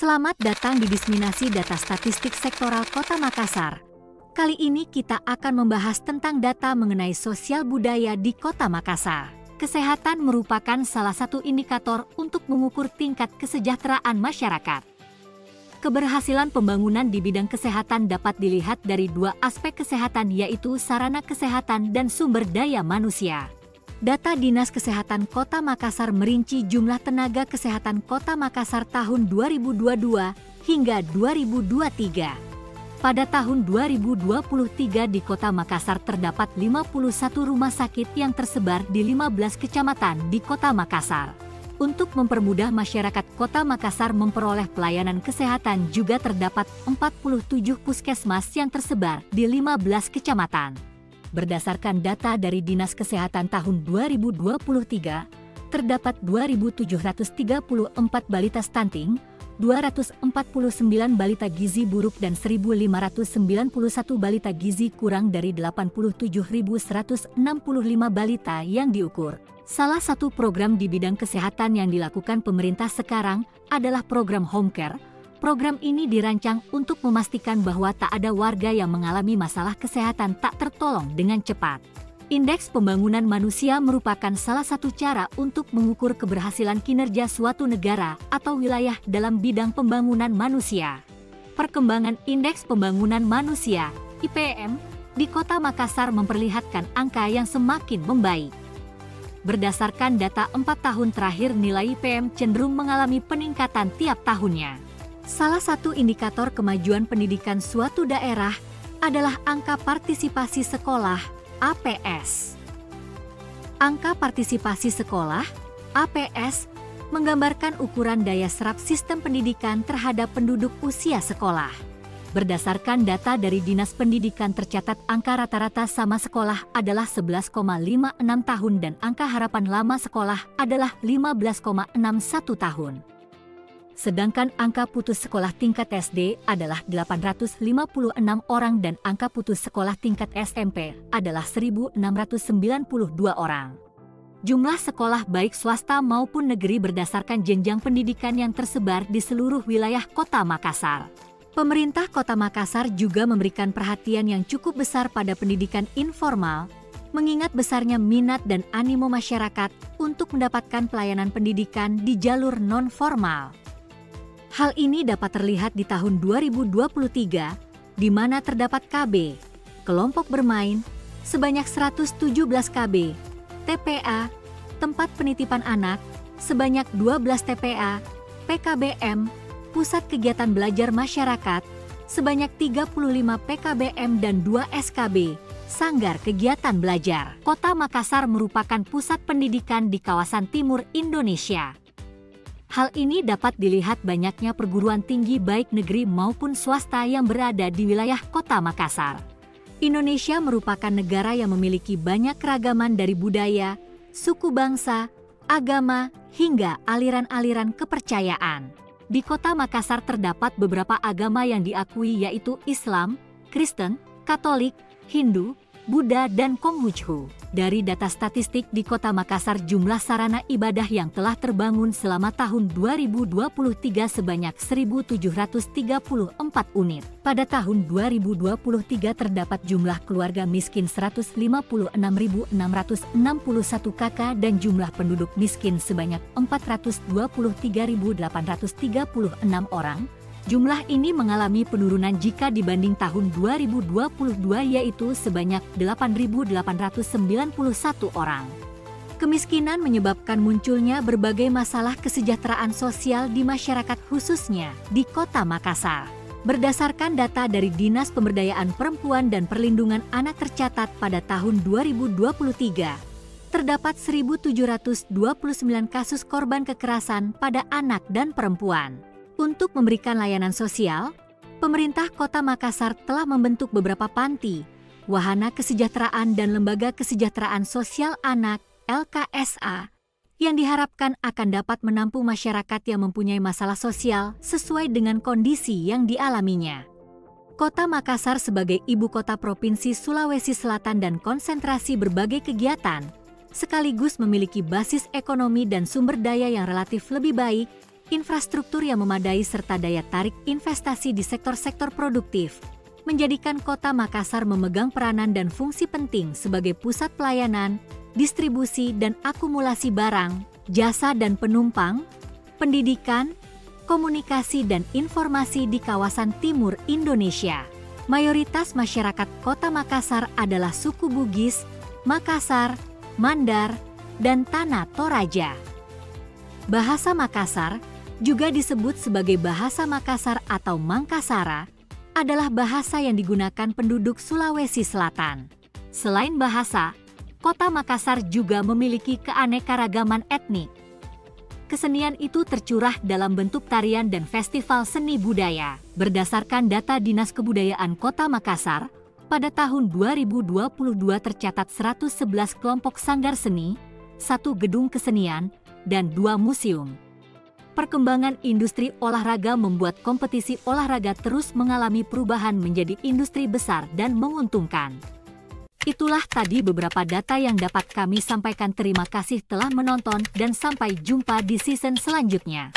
Selamat datang di Diseminasi Data Statistik Sektoral Kota Makassar. Kali ini kita akan membahas tentang data mengenai sosial budaya di Kota Makassar. Kesehatan merupakan salah satu indikator untuk mengukur tingkat kesejahteraan masyarakat. Keberhasilan pembangunan di bidang kesehatan dapat dilihat dari dua aspek kesehatan, yaitu sarana kesehatan dan sumber daya manusia. Data Dinas Kesehatan Kota Makassar merinci jumlah tenaga kesehatan Kota Makassar tahun 2022 hingga 2023. Pada tahun 2023 di Kota Makassar terdapat 51 rumah sakit yang tersebar di 15 kecamatan di Kota Makassar. Untuk mempermudah masyarakat Kota Makassar memperoleh pelayanan kesehatan, juga terdapat 47 puskesmas yang tersebar di 15 kecamatan. Berdasarkan data dari Dinas Kesehatan tahun 2023, terdapat 2.734 balita stunting, 249 balita gizi buruk dan 1.591 balita gizi kurang dari 87.165 balita yang diukur. Salah satu program di bidang kesehatan yang dilakukan pemerintah sekarang adalah program Home Care. Program ini dirancang untuk memastikan bahwa tak ada warga yang mengalami masalah kesehatan tak tertolong dengan cepat. Indeks pembangunan manusia merupakan salah satu cara untuk mengukur keberhasilan kinerja suatu negara atau wilayah dalam bidang pembangunan manusia. Perkembangan Indeks Pembangunan Manusia (IPM) di Kota Makassar memperlihatkan angka yang semakin membaik. Berdasarkan data 4 tahun terakhir, nilai IPM cenderung mengalami peningkatan tiap tahunnya. Salah satu indikator kemajuan pendidikan suatu daerah adalah angka partisipasi sekolah (APS). Angka partisipasi sekolah (APS) menggambarkan ukuran daya serap sistem pendidikan terhadap penduduk usia sekolah. Berdasarkan data dari Dinas Pendidikan, tercatat angka rata-rata sama sekolah adalah 11,56 tahun dan angka harapan lama sekolah adalah 15,61 tahun. Sedangkan angka putus sekolah tingkat SD adalah 856 orang dan angka putus sekolah tingkat SMP adalah 1.692 orang. Jumlah sekolah baik swasta maupun negeri berdasarkan jenjang pendidikan yang tersebar di seluruh wilayah Kota Makassar. Pemerintah Kota Makassar juga memberikan perhatian yang cukup besar pada pendidikan informal, mengingat besarnya minat dan animo masyarakat untuk mendapatkan pelayanan pendidikan di jalur non-formal. Hal ini dapat terlihat di tahun 2023, di mana terdapat KB, kelompok bermain, sebanyak 117 KB, TPA, tempat penitipan anak, sebanyak 12 TPA, PKBM, pusat kegiatan belajar masyarakat, sebanyak 35 PKBM dan 2 SKB, sanggar kegiatan belajar. Kota Makassar merupakan pusat pendidikan di kawasan timur Indonesia. Hal ini dapat dilihat banyaknya perguruan tinggi baik negeri maupun swasta yang berada di wilayah Kota Makassar. Indonesia merupakan negara yang memiliki banyak keragaman dari budaya, suku bangsa, agama, hingga aliran-aliran kepercayaan. Di Kota Makassar terdapat beberapa agama yang diakui, yaitu Islam, Kristen, Katolik, Hindu, Buddha, dan Konghucu. Dari data statistik di Kota Makassar, jumlah sarana ibadah yang telah terbangun selama tahun 2023 sebanyak 1.734 unit. Pada tahun 2023 terdapat jumlah keluarga miskin 156.661 KK dan jumlah penduduk miskin sebanyak 423.836 orang. Jumlah ini mengalami penurunan jika dibanding tahun 2022, yaitu sebanyak 8.891 orang. Kemiskinan menyebabkan munculnya berbagai masalah kesejahteraan sosial di masyarakat, khususnya di Kota Makassar. Berdasarkan data dari Dinas Pemberdayaan Perempuan dan Perlindungan Anak, tercatat pada tahun 2023, terdapat 1.729 kasus korban kekerasan pada anak dan perempuan. Untuk memberikan layanan sosial, pemerintah Kota Makassar telah membentuk beberapa panti, wahana kesejahteraan dan lembaga kesejahteraan sosial anak (LKSA) yang diharapkan akan dapat menampung masyarakat yang mempunyai masalah sosial sesuai dengan kondisi yang dialaminya. Kota Makassar sebagai ibu kota Provinsi Sulawesi Selatan dan konsentrasi berbagai kegiatan, sekaligus memiliki basis ekonomi dan sumber daya yang relatif lebih baik, infrastruktur yang memadai serta daya tarik investasi di sektor-sektor produktif, menjadikan Kota Makassar memegang peranan dan fungsi penting sebagai pusat pelayanan, distribusi dan akumulasi barang, jasa dan penumpang, pendidikan, komunikasi dan informasi di kawasan timur Indonesia. Mayoritas masyarakat Kota Makassar adalah suku Bugis, Makassar, Mandar, dan Tanah Toraja. Bahasa Makassar, juga disebut sebagai bahasa Makassar atau Mangkasara, adalah bahasa yang digunakan penduduk Sulawesi Selatan. Selain bahasa, Kota Makassar juga memiliki keanekaragaman etnik. Kesenian itu tercurah dalam bentuk tarian dan festival seni budaya. Berdasarkan data Dinas Kebudayaan Kota Makassar, pada tahun 2022 tercatat 111 kelompok sanggar seni, 1 gedung kesenian, dan 2 museum. Perkembangan industri olahraga membuat kompetisi olahraga terus mengalami perubahan menjadi industri besar dan menguntungkan. Itulah tadi beberapa data yang dapat kami sampaikan. Terima kasih telah menonton dan sampai jumpa di season selanjutnya.